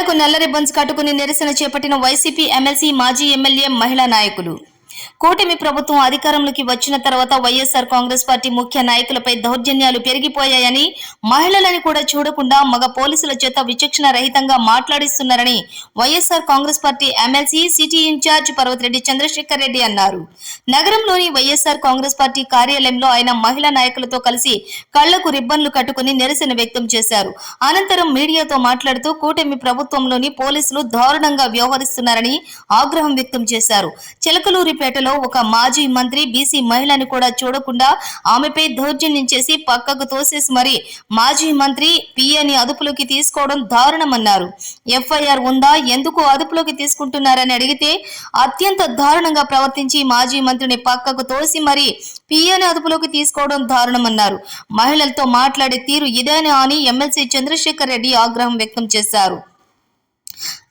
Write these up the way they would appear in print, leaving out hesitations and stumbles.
కళ్లకు నల్ల రిబ్బన్స్ కట్టుకుని నిరసన చేపట్టిన వైసీపీ ఎమ్మెల్సీ మాజీ ఎమ్మెల్యే మహిళా నాయకులు. కూటమి ప్రభుత్వం అధికారంలోకి వచ్చిన తర్వాత వైఎస్ఆర్ కాంగ్రెస్ పార్టీ ముఖ్య నాయకులపై దౌర్జన్యాలు పెరిగిపోయాయని, మహిళలని కూడా చూడకుండా మగ పోలీసుల చేత విచక్షణ రహితంగా మాట్లాడిస్తున్నారని YSR Congress party MLC city incharge Parvathireddy Chandrasekhar Reddy అన్నారు. నగరంలోని వైఎస్ఆర్ కాంగ్రెస్ పార్టీ కార్యాలయంలో ఆయన మహిళా నాయకులతో కలిసి కళ్లకు రిబ్బన్లు కట్టుకుని నిరసన వ్యక్తం చేశారు. అనంతరం మీడియాతో మాట్లాడుతూ కూటమి ప్రభుత్వంలోని పోలీసులు దారుణంగా వ్యవహరిస్తున్నారని ఆగ్రహం వ్యక్తం చేశారు. చిలకలూరిపేటలో ఒక మాజీ మంత్రి బీసీ మహిళని కూడా చూడకుండా ఆమెపై దౌర్జన్యం చేసి పక్కకు తోసేసి మరి మాజీ మంత్రి పిఏని అదుపులోకి తీసుకోవడం దారుణమన్నారు. ఎఫ్ఐఆర్ ఉందా, ఎందుకు అదుపులోకి తీసుకుంటున్నారని అడిగితే అత్యంత దారుణంగా ప్రవర్తించి మాజీ మంత్రిని పక్కకు తోసి మరి పిఏని అదుపులోకి తీసుకోవడం దారుణమన్నారు. మహిళలతో మాట్లాడే తీరు ఇదేనా అని ఎమ్మెల్సీ చంద్రశేఖర్ రెడ్డి ఆగ్రహం వ్యక్తం చేశారు.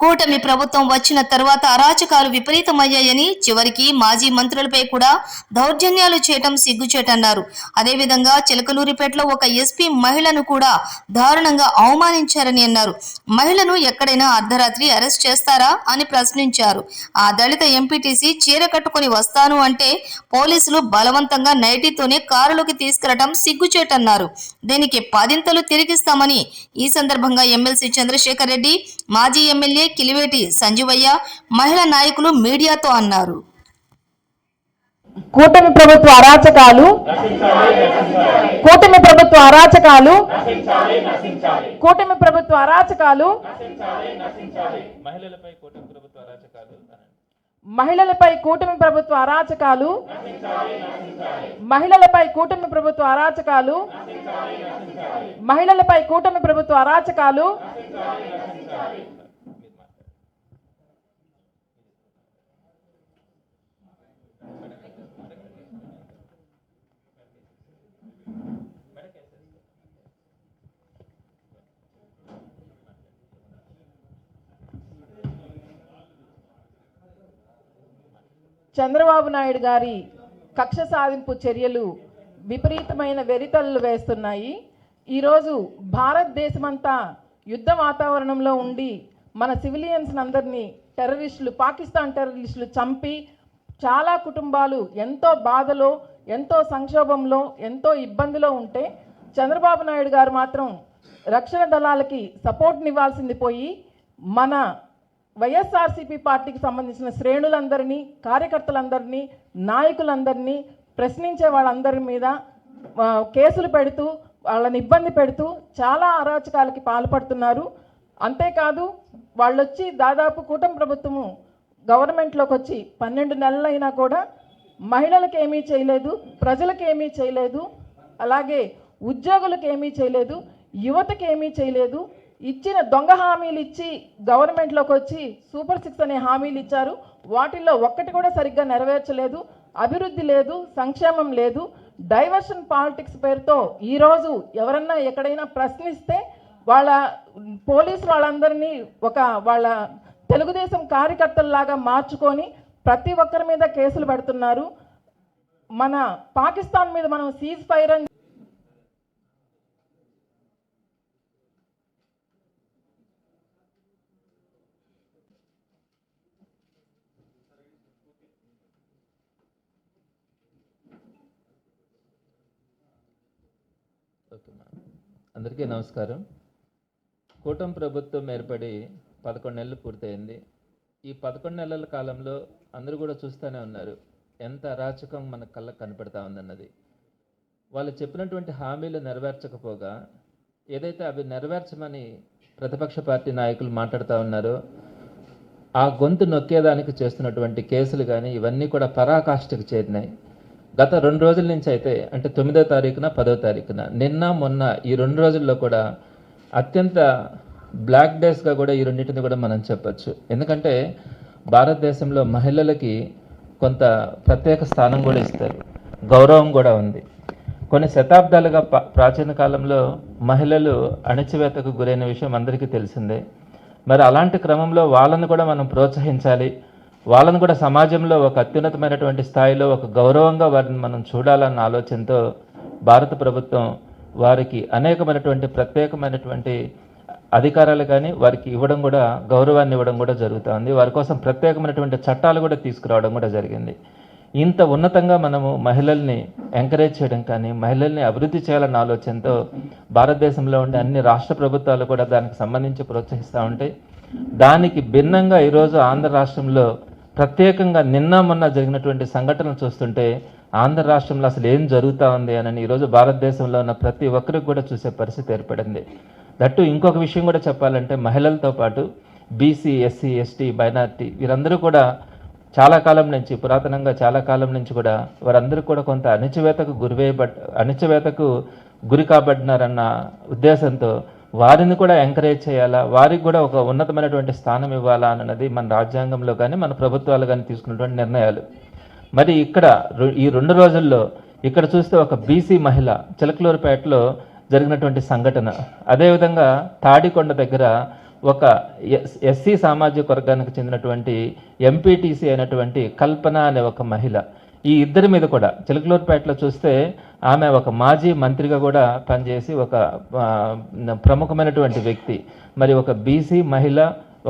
కూటమి ప్రభుత్వం వచ్చిన తర్వాత అరాచకాలు విపరీతమయ్యాయని, చివరికి మాజీ మంత్రులపై కూడా దౌర్జన్యాలు చేయటం సిగ్గుచేటన్నారు. అదేవిధంగా చిలకలూరిపేటలో ఒక ఎస్పీ మహిళను కూడా దారుణంగా అవమానించారని అన్నారు. మహిళను ఎక్కడైనా అర్ధరాత్రి అరెస్ట్ చేస్తారా అని ప్రశ్నించారు. ఆ దళిత ఎంపీటీసీ చీర కట్టుకుని వస్తాను అంటే పోలీసులు బలవంతంగా నైటీతోనే కారులోకి తీసుకెళ్లడం సిగ్గుచేటన్నారు. దీనికి పదింతలు తిరిగిస్తామని ఈ సందర్భంగా ఎమ్మెల్సీ చంద్రశేఖర్ రెడ్డి, మాజీ ఎమ్మెల్యే కిలివేటి సంజీవయ్య, మహిళా నాయకులు మీడియాతో అన్నారు. కూటమి ప్రభుత్వ అరాచకాలు కూటమి ప్రభుత్వ అరాచకాలు కూటమి ప్రభుత్వ అరాచకాలు మహిళలపై కూటమి ప్రభుత్వ అరాచకాలు మహిళలపై కూటమి ప్రభుత్వ అరాచకాలు మహిళలపై కూటమి ప్రభుత్వ అరాచకాలు మహిళలపై కూటమి ప్రభుత్వ అరాచకాలు చంద్రబాబు నాయుడు గారి కక్ష సాధింపు చర్యలు విపరీతమైన వెరితల్లు వేస్తున్నాయి. ఈరోజు భారతదేశమంతా యుద్ధ వాతావరణంలో ఉండి మన సివిలియన్స్ అందరినీ టెర్రరిస్టులు, పాకిస్తాన్ టెర్రరిస్టులు చంపి చాలా కుటుంబాలు ఎంతో బాధలో, ఎంతో సంక్షోభంలో, ఎంతో ఇబ్బందిలో ఉంటే చంద్రబాబు నాయుడు గారు మాత్రం రక్షణ దళాలకి సపోర్ట్నివ్వాల్సింది పోయి మన వైఎస్ఆర్సీపీ పార్టీకి సంబంధించిన శ్రేణులందరినీ, కార్యకర్తలందరినీ, నాయకులందరినీ ప్రశ్నించే వాళ్ళందరి మీద కేసులు పెడుతూ వాళ్ళని ఇబ్బంది పెడుతూ చాలా అరాచకాలకి పాల్పడుతున్నారు. అంతేకాదు వాళ్ళొచ్చి దాదాపు కూటమి ప్రభుత్వము గవర్నమెంట్లోకి వచ్చి 12 నెలలైనా కూడా మహిళలకు ఏమీ చేయలేదు, ప్రజలకు ఏమీ చేయలేదు, అలాగే ఉద్యోగులకు ఏమీ చేయలేదు, యువతకి ఏమీ చేయలేదు. ఇచ్చిన దొంగ హామీలు ఇచ్చి గవర్నమెంట్లోకి వచ్చి సూపర్ 6 అనే హామీలు ఇచ్చారు. వాటిల్లో ఒక్కటి కూడా సరిగ్గా నెరవేర్చలేదు. అభివృద్ధి లేదు, సంక్షేమం లేదు. డైవర్షన్ పాలిటిక్స్ పేరుతో ఈరోజు ఎవరన్నా ఎక్కడైనా ప్రశ్నిస్తే వాళ్ళ పోలీసు వాళ్ళందరినీ వాళ్ళ తెలుగుదేశం కార్యకర్తల్లాగా మార్చుకొని ప్రతి ఒక్కరి మీద కేసులు పెడుతున్నారు. మన పాకిస్తాన్ మీద మనం సీజ్ ఫైర్ అని అందరికీ నమస్కారం. కూటమి ప్రభుత్వం ఏర్పడి 11 నెలలు పూర్తయింది. ఈ 11 నెలల కాలంలో అందరూ కూడా చూస్తూనే ఉన్నారు ఎంత అరాచకం మన కళ్ళకు కనపడతా ఉందన్నది. వాళ్ళు చెప్పినటువంటి హామీలు నెరవేర్చకపోగా ఏదైతే అవి నెరవేర్చమని ప్రతిపక్ష పార్టీ నాయకులు మాట్లాడుతూ ఉన్నారో ఆ గొంతు నొక్కేదానికి చేస్తున్నటువంటి కేసులు కానీ ఇవన్నీ కూడా పరాకాష్ఠకు చేరినాయి. గత 2 రోజుల నుంచి అయితే అంటే 9వ తారీఖున 10వ తారీఖున నిన్న మొన్న ఈ 2 రోజుల్లో కూడా అత్యంత బ్లాక్ డేస్గా కూడా ఈ రెండింటిని కూడా మనం చెప్పచ్చు. ఎందుకంటే భారతదేశంలో మహిళలకి కొంత ప్రత్యేక స్థానం కూడా ఇస్తారు, గౌరవం కూడా ఉంది. కొన్ని శతాబ్దాలుగా ప్రాచీన కాలంలో మహిళలు అణచివేతకు గురైన విషయం అందరికీ తెలిసిందే. మరి అలాంటి క్రమంలో వాళ్ళను కూడా మనం ప్రోత్సహించాలి, వాళ్ళను కూడా సమాజంలో ఒక అత్యున్నతమైనటువంటి స్థాయిలో ఒక గౌరవంగా వారిని మనం చూడాలన్న ఆలోచనతో భారత ప్రభుత్వం వారికి అనేకమైనటువంటి ప్రత్యేకమైనటువంటి అధికారాలు కానీ వారికి ఇవ్వడం కూడా, గౌరవాన్ని ఇవ్వడం కూడా జరుగుతుంది. వారి కోసం ప్రత్యేకమైనటువంటి చట్టాలు కూడా తీసుకురావడం కూడా జరిగింది. ఇంత ఉన్నతంగా మనము మహిళల్ని ఎంకరేజ్ చేయడం కానీ, మహిళల్ని అభివృద్ధి చేయాలన్న ఆలోచనతో భారతదేశంలో ఉండే అన్ని రాష్ట్ర ప్రభుత్వాలు కూడా దానికి సంబంధించి ప్రోత్సహిస్తూ ఉంటాయి. దానికి భిన్నంగా ఈరోజు ఆంధ్ర రాష్ట్రంలో ప్రత్యేకంగా నిన్న మొన్న జరిగినటువంటి సంఘటనలు చూస్తుంటే ఆంధ్ర రాష్ట్రంలో అసలు ఏం జరుగుతూ ఉంది అని ఈరోజు భారతదేశంలో ఉన్న ప్రతి ఒక్కరికి కూడా చూసే పరిస్థితి ఏర్పడింది. దట్టు ఇంకొక విషయం కూడా చెప్పాలంటే, మహిళలతో పాటు బీసీ, ఎస్సీ, ఎస్టీ, మైనార్టీ వీరందరూ కూడా చాలా కాలం నుంచి, పురాతనంగా చాలా కాలం నుంచి కూడా వారందరూ కూడా కొంత అణచివేతకు గురి కాబడినారన్న ఉద్దేశంతో వారిని కూడా ఎంకరేజ్ చేయాలా, వారికి కూడా ఒక ఉన్నతమైనటువంటి స్థానం ఇవ్వాలా అన్నది మన రాజ్యాంగంలో కానీ మన ప్రభుత్వాలు కానీ తీసుకున్నటువంటి నిర్ణయాలు. మరి ఇక్కడ ఈ 2 రోజుల్లో ఇక్కడ చూస్తే ఒక బీసీ మహిళ చిలకలూరుపేటలో జరిగినటువంటి సంఘటన, అదేవిధంగా తాడికొండ దగ్గర ఒక ఎస్సీ సామాజిక వర్గానికి చెందినటువంటి ఎంపీటీసీ అయినటువంటి కల్పన అనే ఒక మహిళ, ఈ ఇద్దరి మీద కూడా చిలకలూరుపేటలో చూస్తే ఆమె ఒక మాజీ మంత్రిగా కూడా పనిచేసి ఒక ప్రముఖమైనటువంటి వ్యక్తి. మరి ఒక బీసీ మహిళ,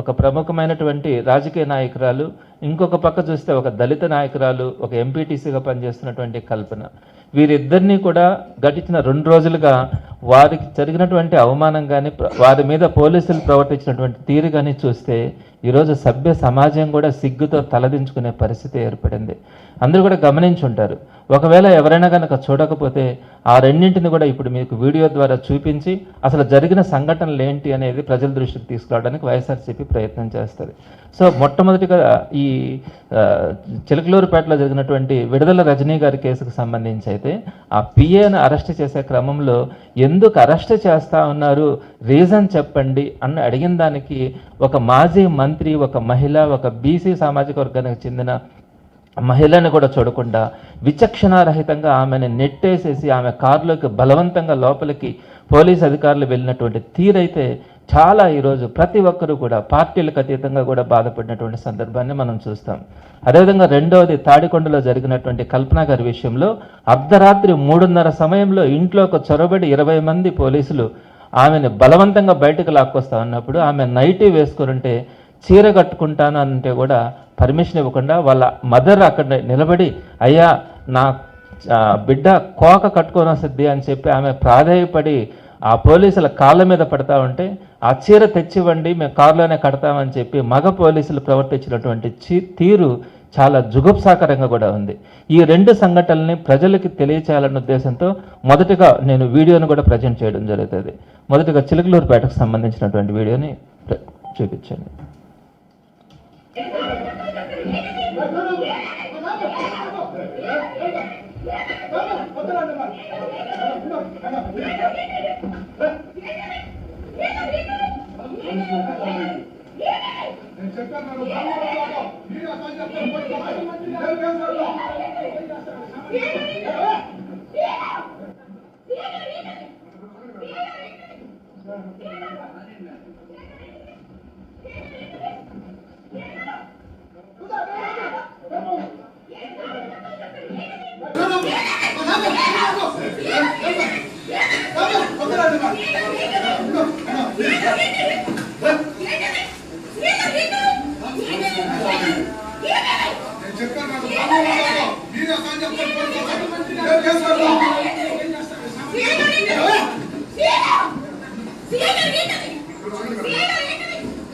ఒక ప్రముఖమైనటువంటి రాజకీయ నాయకురాలు, ఇంకొక పక్క చూస్తే ఒక దళిత నాయకురాలు, ఒక ఎంపీటీసీగా పనిచేస్తున్నటువంటి కల్పన, వీరిద్దరినీ కూడా గడిచిన 2 రోజులుగా వారికి జరిగినటువంటి అవమానం కానీ, వారి మీద పోలీసులు ప్రవర్తించినటువంటి తీరు కానీ చూస్తే ఈరోజు సభ్య సమాజం కూడా సిగ్గుతో తలదించుకునే పరిస్థితి ఏర్పడింది. అందరూ కూడా గమనించుంటారు. ఒకవేళ ఎవరైనా కనుక చూడకపోతే ఆ రెండింటిని కూడా ఇప్పుడు మీకు వీడియో ద్వారా చూపించి అసలు జరిగిన సంఘటనలు ఏంటి అనేది ప్రజల దృష్టికి తీసుకురావడానికి వైఎస్ఆర్సీపీ ప్రయత్నం చేస్తుంది. సో మొట్టమొదటిగా ఈ చిలకలూరుపేటలో జరిగినటువంటి విడుదల రజనీ గారి కేసుకు సంబంధించి అయితే ఆ పిఏను అరెస్ట్ చేసే క్రమంలో ఎందుకు అరెస్ట్ చేస్తూ ఉన్నారు, రీజన్ చెప్పండి అని అడిగిన దానికి ఒక మాజీ మంత్రి, ఒక మహిళ, ఒక బీసీ సామాజిక వర్గానికి చెందిన మహిళని కూడా చూడకుండా విచక్షణారహితంగా ఆమెను నెట్టేసేసి ఆమె కారులోకి బలవంతంగా లోపలికి పోలీస్ అధికారులు వెళ్ళినటువంటి తీరైతే చాలా ఈరోజు ప్రతి ఒక్కరూ కూడా పార్టీలకు అతీతంగా కూడా బాధపడినటువంటి సందర్భాన్ని మనం చూస్తాం. అదేవిధంగా రెండవది తాడికొండలో జరిగినటువంటి కల్పన గారి విషయంలో అర్ధరాత్రి 3:30 సమయంలో ఇంట్లోకి చొరబడి 20 మంది పోలీసులు ఆమెను బలవంతంగా బయటకు లాక్కొస్తా ఉన్నప్పుడు ఆమె నైటీ వేసుకుంటే చీర కట్టుకుంటాను అంటే కూడా పర్మిషన్ ఇవ్వకుండా వాళ్ళ మదర్ అక్కడ నిలబడి, అయ్యా నా బిడ్డ కోక కట్టుకొని వస్తుంది అని చెప్పి ఆమె ప్రాధేయపడి ఆ పోలీసుల కాళ్ళ మీద పడతా ఉంటే ఆ చీర తెచ్చివ్వండి, మేము కారులోనే కడతామని చెప్పి మగ పోలీసులు ప్రవర్తించినటువంటి తీరు చాలా జుగుప్సాకరంగా కూడా ఉంది. ఈ 2 సంఘటనల్ని ప్రజలకి తెలియచేయాలన్న ఉద్దేశంతో మొదటగా నేను వీడియోని కూడా ప్రజెంట్ చేయడం జరుగుతుంది. మొదటగా చిలకలూరుపేటకు సంబంధించినటువంటి వీడియోని చూపించండి.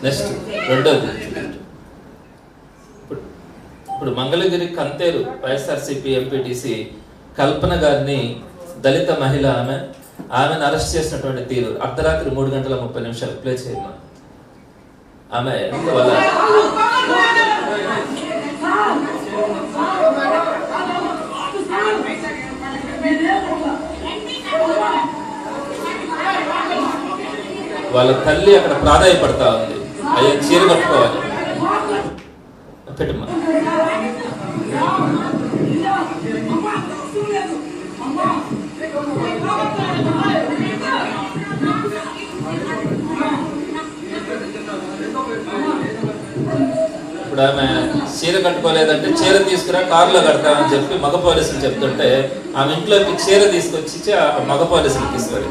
నెక్స్ట్ రెండోది, ఇప్పుడు మంగళగిరి కంతేరు వైఎస్ఆర్సీపీ ఎంపీటీసీ కల్పన గారిని దళిత మహిళ ఆమెను అరెస్ట్ చేసినటువంటి తీరు అర్ధరాత్రి 3:30 ప్లే చేయమా. ఆమె వాళ్ళ వాళ్ళ తల్లి అక్కడ ప్రాధాయపడతా ఉంది, అయ్యా చీర కట్టుకోవాలి పెట్టమ్మా. ఇప్పుడు ఆమె చీర కట్టుకోలేదంటే చీర తీసుకురా కారులో కడతామని చెప్పి మగ పోలీసులు చెప్తుంటే ఆమె ఇంట్లోకి చీర తీసుకొచ్చి మగ పోలీసులు తీసుకొని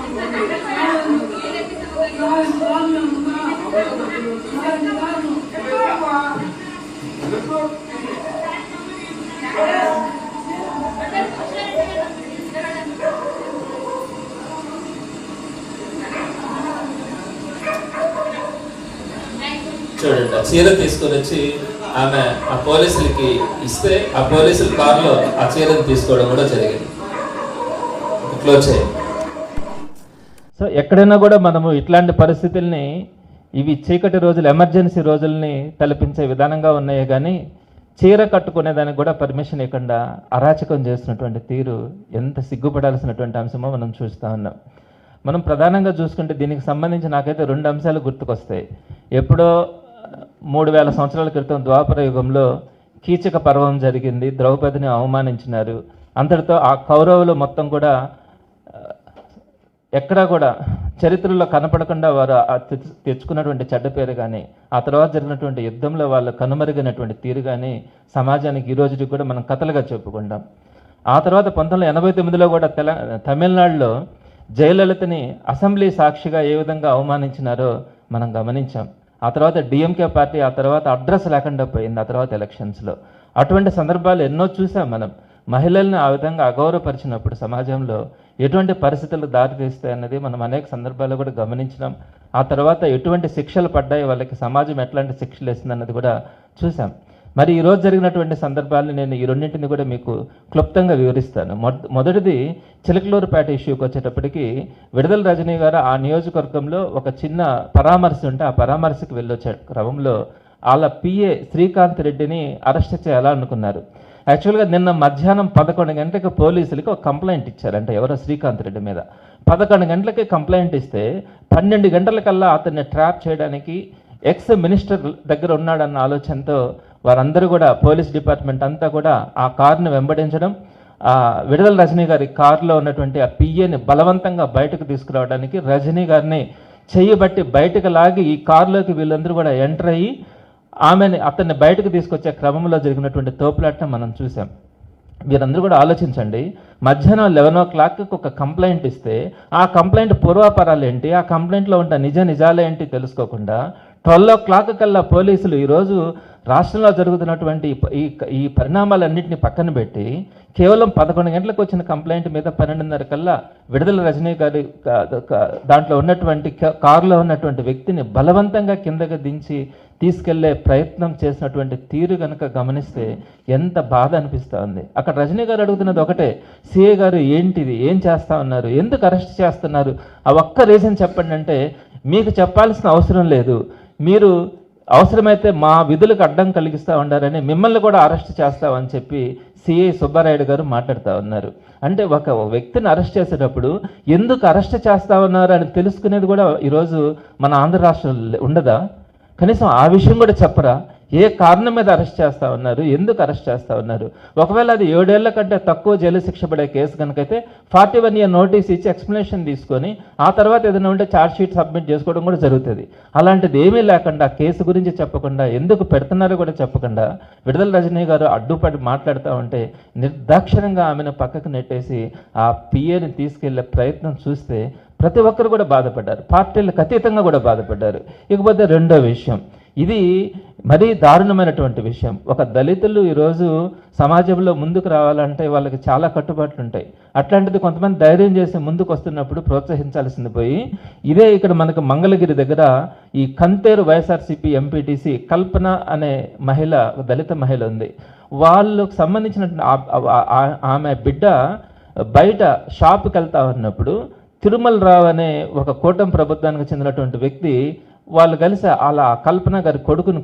చూడండి, ఆ చీర తీసుకొని వచ్చి ఆమె ఆ పోలీసులకి ఇస్తే ఆ పోలీసుల కారులో ఆ చీరను తీసుకోవడం కూడా జరిగింది. క్లోజ్ చేయండి. సో ఎక్కడైనా కూడా మనము ఇట్లాంటి పరిస్థితుల్ని, ఇవి చీకటి రోజులు, ఎమర్జెన్సీ రోజుల్ని తలపించే విధానంగా ఉన్నాయి, కానీ చీర కట్టుకునేదానికి కూడా పర్మిషన్ ఇవ్వకుండా అరాచకం చేస్తున్నటువంటి తీరు ఎంత సిగ్గుపడాల్సినటువంటి అంశమో మనం చూస్తూ ఉన్నాం. మనం ప్రధానంగా చూసుకుంటే దీనికి సంబంధించి నాకైతే 2 అంశాలు గుర్తుకొస్తాయి. ఎప్పుడో 3000 సంవత్సరాల క్రితం ద్వాపర యుగంలో కీచక పర్వం జరిగింది, ద్రౌపదిని అవమానించినారు. అంతటితో ఆ కౌరవులు మొత్తం కూడా ఎక్కడా కూడా చరిత్రలో కనపడకుండా వారు తెచ్చుకున్నటువంటి చెడ్డ పేరు కానీ, ఆ తర్వాత జరిగినటువంటి యుద్ధంలో వాళ్ళు కనుమరుగైనటువంటి తీరు కానీ సమాజానికి ఈ రోజుకి కూడా మనం కథలుగా చెప్పుకుంటాం. ఆ తర్వాత 1989లో కూడా తమిళనాడులో జయలలితని అసెంబ్లీ సాక్షిగా ఏ విధంగా అవమానించినారో మనం గమనించాం. ఆ తర్వాత డిఎంకే పార్టీ ఆ తర్వాత అడ్రస్ లేకుండా పోయింది ఆ తర్వాత ఎలక్షన్స్లో. అటువంటి సందర్భాలు ఎన్నో చూసాం మనం. మహిళల్ని ఆ విధంగా అగౌరవపరిచినప్పుడు సమాజంలో ఎటువంటి పరిస్థితులు దారితీస్తాయి అన్నది మనం అనేక సందర్భాల్లో కూడా గమనించినాం. ఆ తర్వాత ఎటువంటి శిక్షలు పడ్డాయి, వాళ్ళకి సమాజం ఎట్లాంటి శిక్షలు వేస్తుంది అన్నది కూడా చూసాం. మరి ఈరోజు జరిగినటువంటి సందర్భాలను నేను ఈ రెండింటిని కూడా మీకు క్లుప్తంగా వివరిస్తాను. మొదటిది చిలకలూరుపేట ఇష్యూకి వచ్చేటప్పటికి విడుదల రజనీ గారు ఆ నియోజకవర్గంలో ఒక చిన్న పరామర్శ ఉంటే ఆ పరామర్శకు వెళ్ళొచ్చే క్రమంలో వాళ్ళ పిఏ శ్రీకాంత్ రెడ్డిని అరెస్ట్ చేయాలనుకున్నారు. యాక్చువల్గా నిన్న మధ్యాహ్నం 11 గంటలకు పోలీసులకి ఒక కంప్లైంట్ ఇచ్చారంటే ఎవరో శ్రీకాంత్ రెడ్డి మీద. 11 గంటలకి కంప్లైంట్ ఇస్తే 12 గంటలకల్లా అతన్ని ట్రాప్ చేయడానికి ఎక్స్ మినిస్టర్ దగ్గర ఉన్నాడన్న ఆలోచనతో వారందరూ కూడా పోలీస్ డిపార్ట్మెంట్ అంతా కూడా ఆ కారుని వెంబడించడం, విడుదల రజనీ గారి కారులో ఉన్నటువంటి ఆ పిఏని బలవంతంగా బయటకు తీసుకురావడానికి రజనీ గారిని చెయ్యబట్టి బయటకు లాగి ఈ కారులోకి వీళ్ళందరూ కూడా ఎంటర్ అయ్యి అతన్ని బయటకు తీసుకొచ్చే క్రమంలో జరిగినటువంటి తోపులాటను మనం చూసాం. మీరందరూ కూడా ఆలోచించండి, మధ్యాహ్నం 11 o'clockకి ఒక కంప్లైంట్ ఇస్తే ఆ కంప్లైంట్ పూర్వాపరాలు ఏంటి, ఆ కంప్లైంట్లో ఉన్న నిజాలు ఏంటి తెలుసుకోకుండా 12 o'clock కల్లా పోలీసులు ఈరోజు రాష్ట్రంలో జరుగుతున్నటువంటి ఈ పరిణామాలన్నింటినీ పక్కన పెట్టి కేవలం 11 గంటలకు వచ్చిన కంప్లైంట్ మీద 12:30 కల్లా విడుదల రజనీ గారి దాంట్లో ఉన్నటువంటి కారులో ఉన్నటువంటి వ్యక్తిని బలవంతంగా కిందకి దించి తీసుకెళ్లే ప్రయత్నం చేసినటువంటి తీరు కనుక గమనిస్తే ఎంత బాధ అనిపిస్తూ ఉంది. అక్కడ రజనీ గారు అడుగుతున్నది ఒకటే, సిఐ గారు ఏంటిది, ఏం చేస్తా ఉన్నారు, ఎందుకు అరెస్ట్ చేస్తున్నారు, ఆ ఒక్క రీజన్ చెప్పండి అంటే మీకు చెప్పాల్సిన అవసరం లేదు, మీరు అవసరమైతే మా విధులకు అడ్డం కలిగిస్తూ ఉండారని మిమ్మల్ని కూడా అరెస్ట్ చేస్తామని చెప్పి సిఐ సుబ్బారాయుడు గారు మాట్లాడుతూ ఉన్నారు. అంటే ఒక వ్యక్తిని అరెస్ట్ చేసేటప్పుడు ఎందుకు అరెస్ట్ చేస్తూ ఉన్నారు అని తెలుసుకునేది కూడా ఈరోజు మన ఆంధ్ర రాష్ట్రంలో ఉండదా? కనీసం ఆ విషయం కూడా చెప్పరా? ఏ కారణం మీద అరెస్ట్ చేస్తూ ఉన్నారు, ఎందుకు అరెస్ట్ చేస్తూ ఉన్నారు? ఒకవేళ అది 7 ఏళ్ల కంటే తక్కువ జైలు శిక్ష పడే కేసు కనుకైతే 41 year నోటీస్ ఇచ్చి ఎక్స్ప్లెనేషన్ తీసుకొని ఆ తర్వాత ఏదైనా ఉంటే ఛార్జ్ షీట్ సబ్మిట్ చేసుకోవడం కూడా జరుగుతుంది. అలాంటిది ఏమీ లేకుండా కేసు గురించి చెప్పకుండా, ఎందుకు పెడుతున్నారో కూడా చెప్పకుండా విడుదల రజనీ గారు అడ్డుపడి మాట్లాడుతూ ఉంటే నిర్దాక్షిణ్యంగా ఆమెను పక్కకు నెట్టేసి ఆ పిఏని తీసుకెళ్లే ప్రయత్నం చూస్తే ప్రతి ఒక్కరు కూడా బాధపడ్డారు, పార్టీలకు అతీతంగా కూడా బాధపడ్డారు. ఇకపోతే రెండో విషయం, ఇది మరీ దారుణమైనటువంటి విషయం. ఒక దళితులు ఈరోజు సమాజంలో ముందుకు రావాలంటే వాళ్ళకి చాలా కట్టుబాట్లు ఉంటాయి. అట్లాంటిది కొంతమంది ధైర్యం చేసి ముందుకు వస్తున్నప్పుడు ప్రోత్సహించాల్సింది పోయి ఇదే ఇక్కడ మనకు మంగళగిరి దగ్గర ఈ కంతేరు వైఎస్ఆర్సీపీ ఎంపీటీసీ కల్పన అనే మహిళ, దళిత మహిళ ఉంది. వాళ్ళకు సంబంధించిన ఆమె బిడ్డ బయట షాప్కి వెళ్తా ఉన్నప్పుడు తిరుమల రావు అనే ఒక కూటమి ప్రభుత్వానికి చెందినటువంటి వ్యక్తి వాళ్ళు కలిసి అలా కల్పన గారి కొడుకుని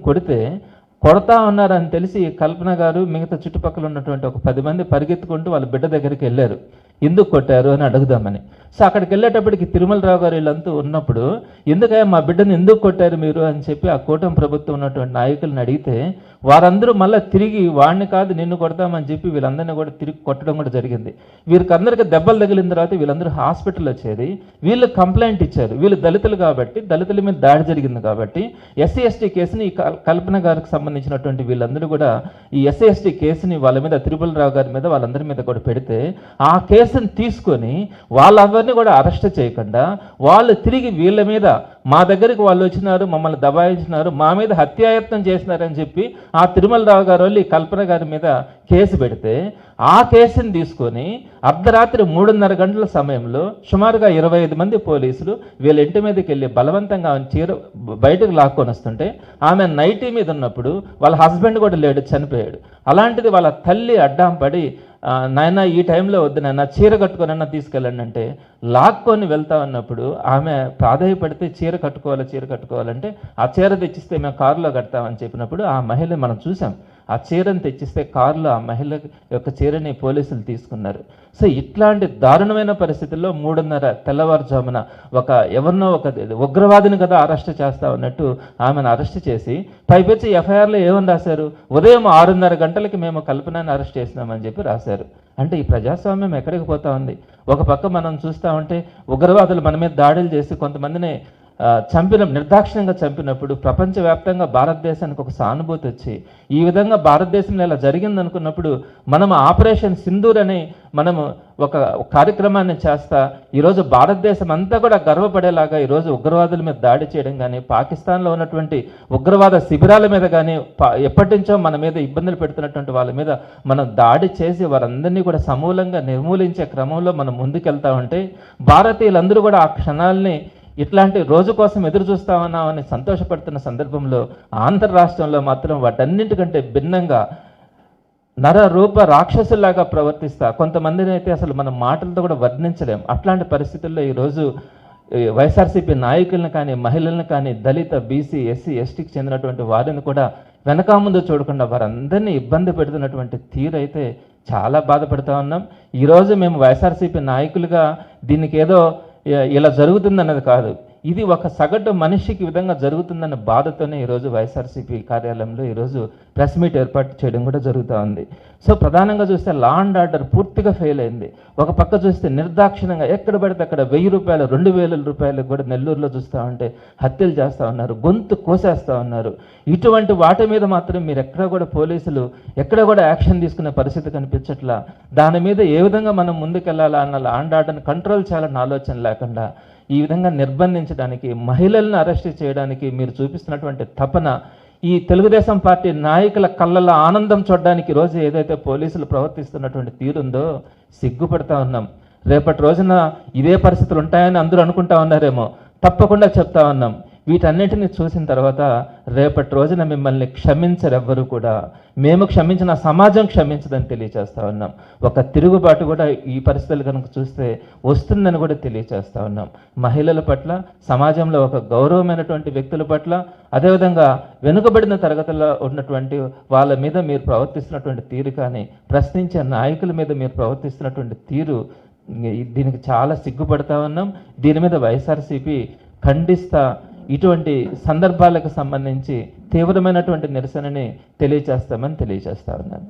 కొడతా ఉన్నారని తెలిసి కల్పన గారు మిగతా చుట్టుపక్కల ఉన్నటువంటి ఒక 10 మంది పరిగెత్తుకుంటూ వాళ్ళ బిడ్డ దగ్గరికి వెళ్ళారు, ఎందుకు కొట్టారు అని అడుగుదామని. సో అక్కడికి వెళ్ళేటప్పటికి తిరుమలరావు గారు వీళ్ళంతా ఉన్నప్పుడు ఎందుకయ్యా మా బిడ్డను ఎందుకు కొట్టారు మీరు అని చెప్పి ఆ కూటమి ప్రభుత్వం ఉన్నటువంటి నాయకులను అడిగితే వారందరూ మళ్ళీ తిరిగి వాడిని కాదు నిన్ను కొడతామని చెప్పి వీళ్ళందరినీ కూడా తిరిగి కొట్టడం కూడా జరిగింది. వీరికి అందరికీ దెబ్బలు తగిలిన తర్వాత వీళ్ళందరూ హాస్పిటల్ వచ్చేది, వీళ్ళు కంప్లైంట్ ఇచ్చారు, వీళ్ళు దళితులు కాబట్టి దళితుల మీద దాడి జరిగింది కాబట్టి ఎస్సీ ఎస్టీ కేసుని ఈ కల్పన గారికి సంబంధించినటువంటి వీళ్ళందరూ కూడా ఈ ఎస్సీ ఎస్టీ కేసుని వాళ్ళ మీద తిరుమలరావు గారి మీద వాళ్ళందరి మీద కూడా పెడితే ఆ కేసు కేసును తీసుకొని వాళ్ళెవరిని కూడా అరెస్ట్ చేయకుండా వాళ్ళు తిరిగి వీళ్ళ మీద మా దగ్గరికి వాళ్ళు వచ్చినారు, మమ్మల్ని దబాయించినారు, మా మీద హత్యాయత్నం చేసినారని చెప్పి ఆ తిరుమలరావు గారు వాళ్ళు ఈ కల్పన గారి మీద కేసు పెడితే ఆ కేసుని తీసుకొని అర్ధరాత్రి 3:30 గంటల సమయంలో సుమారుగా 25 మంది పోలీసులు వీళ్ళ ఇంటి మీదకి వెళ్ళి బలవంతంగా ఆమె చీర బయటకు లాక్కొని వస్తుంటే ఆమె నైటీ మీద ఉన్నప్పుడు వాళ్ళ హస్బెండ్ కూడా లేడు, చనిపోయాడు. అలాంటిది వాళ్ళ తల్లి అడ్డం పడి నాయన ఈ టైంలో వద్దు నాయన చీర కట్టుకొనన్నా తీసుకెళ్ళండి అంటే లాక్కొని వెళ్తా ఉన్నప్పుడు ఆమె ప్రాధాయపడితే చీర కట్టుకోవాలంటే ఆ చీర తెచ్చిస్తే మేము కారులో కడతామని చెప్పినప్పుడు ఆ మహిళ మనం చూసాం. ఆ చీరను తెచ్చిస్తే కారులో ఆ మహిళ యొక్క చీరని పోలీసులు తీసుకున్నారు. సో ఇట్లాంటి దారుణమైన పరిస్థితుల్లో 3:30 తెల్లవారుజామున ఎవరినో ఒక ఉగ్రవాదిని కదా అరెస్ట్ చేస్తా ఉన్నట్టు ఆమెను అరెస్ట్ చేసి పైపెచ్చి ఎఫ్ఐఆర్లో ఏమని రాశారు, ఉదయం 6:30 గంటలకి మేము కల్పనని అరెస్ట్ చేసినామని చెప్పి రాశారు. అంటే ఈ ప్రజాస్వామ్యం ఎక్కడికి పోతా ఉంది? ఒక పక్క మనం చూస్తూ ఉంటే ఉగ్రవాదులు మన మీద దాడులు చేసి కొంతమందిని నిర్దాక్షిణ్యంగా చంపినప్పుడు ప్రపంచవ్యాప్తంగా భారతదేశానికి ఒక సానుభూతి వచ్చి ఈ విధంగా భారతదేశంలో ఇలా జరిగిందనుకున్నప్పుడు మనం ఆపరేషన్ సింధూర్ అని మనము ఒక కార్యక్రమాన్ని చేస్తా ఈరోజు భారతదేశం అంతా కూడా గర్వపడేలాగా ఈరోజు ఉగ్రవాదుల మీద దాడి చేయడం కానీ, పాకిస్తాన్లో ఉన్నటువంటి ఉగ్రవాద శిబిరాల మీద కానీ ఎప్పటి నుంచో మన మీద ఇబ్బందులు పెడుతున్నటువంటి వాళ్ళ మీద మనం దాడి చేసి వారందరినీ కూడా సమూలంగా నిర్మూలించే క్రమంలో మనం ముందుకెళ్తా ఉంటే భారతీయులందరూ కూడా ఆ క్షణాలని ఇట్లాంటి రోజు కోసం ఎదురు చూస్తా ఉన్నామని సంతోషపడుతున్న సందర్భంలో ఆంధ్ర రాష్ట్రంలో మాత్రం వాటన్నింటికంటే భిన్నంగా నరరూప రాక్షసుల్లాగా ప్రవర్తిస్తా కొంతమందిని అయితే అసలు మనం మాటలతో కూడా వర్ణించలేం. అట్లాంటి పరిస్థితుల్లో ఈరోజు వైఎస్ఆర్సీపీ నాయకులను కానీ, మహిళలను కానీ, దళిత, బీసీ, ఎస్సీ, ఎస్టీకి చెందినటువంటి వారిని కూడా వెనక ముందు చూడకుండా వారందరినీ ఇబ్బంది పెడుతున్నటువంటి తీరు అయితే చాలా బాధపడుతూ ఉన్నాం. ఈరోజు మేము వైఎస్ఆర్సీపీ నాయకులుగా దీనికి ఏదో ఇలా జరుగుతుందన్నది కాదు, ఇది ఒక సగటు మనిషికి విధంగా జరుగుతుందన్న బాధతోనే ఈరోజు వైఎస్ఆర్సీపీ కార్యాలయంలో ఈరోజు ప్రెస్ మీట్ ఏర్పాటు చేయడం కూడా జరుగుతూ ఉంది. సో ప్రధానంగా చూస్తే లా అండ్ ఆర్డర్ పూర్తిగా ఫెయిల్ అయింది. ఒక పక్క చూస్తే నిర్దాక్షిణంగా ఎక్కడ పడితే అక్కడ 1000 రూపాయలు 2000 రూపాయలకు కూడా నెల్లూరులో చూస్తూ ఉంటే హత్యలు చేస్తూ ఉన్నారు, గొంతు కోసేస్తూ ఉన్నారు. ఇటువంటి వాటి మీద మాత్రం మీరు ఎక్కడ కూడా పోలీసులు ఎక్కడ కూడా యాక్షన్ తీసుకునే పరిస్థితి కనిపించట్లా. దాని మీద ఏ విధంగా మనం ముందుకెళ్లాలా అన్న లా అండ్ ఆర్డర్ని కంట్రోల్ చేయాలన్న ఆలోచన లేకుండా ఈ విధంగా నిర్బంధించడానికి, మహిళలను అరెస్ట్ చేయడానికి మీరు చూపిస్తున్నటువంటి తపన ఈ తెలుగుదేశం పార్టీ నాయకుల కళ్ళల్లో ఆనందం చూడడానికి ఈరోజు ఏదైతే పోలీసులు ప్రవర్తిస్తున్నటువంటి తీరుందో సిగ్గుపడతా ఉన్నాం. రేపటి రోజున ఇదే పరిస్థితులు ఉంటాయని అందరూ అనుకుంటా ఉన్నారేమో, తప్పకుండా చెప్తా ఉన్నాం. వీటన్నిటిని చూసిన తర్వాత రేపటి రోజున మిమ్మల్ని క్షమించరెవ్వరు కూడా, మేము క్షమించిన సమాజం క్షమించదని తెలియచేస్తా ఉన్నాం. ఒక తిరుగుబాటు కూడా ఈ పరిస్థితులు కనుక చూస్తే వస్తుందని కూడా తెలియచేస్తా ఉన్నాం. మహిళల పట్ల, సమాజంలో ఒక గౌరవమైనటువంటి వ్యక్తుల పట్ల, అదేవిధంగా వెనుకబడిన తరగతుల్లో ఉన్నటువంటి వాళ్ళ మీద మీరు ప్రవర్తిస్తున్నటువంటి తీరు కానీ, ప్రశ్నించే నాయకుల మీద మీరు ప్రవర్తిస్తున్నటువంటి తీరు, దీనికి చాలా సిగ్గుపడతా ఉన్నాం. దీని మీద వైఎస్ఆర్సీపీ ఖండిస్తా ఇటువంటి సందర్భాలకు సంబంధించి తీవ్రమైనటువంటి నిరసనని తెలియచేస్తామని తెలియజేస్తా ఉన్నాను.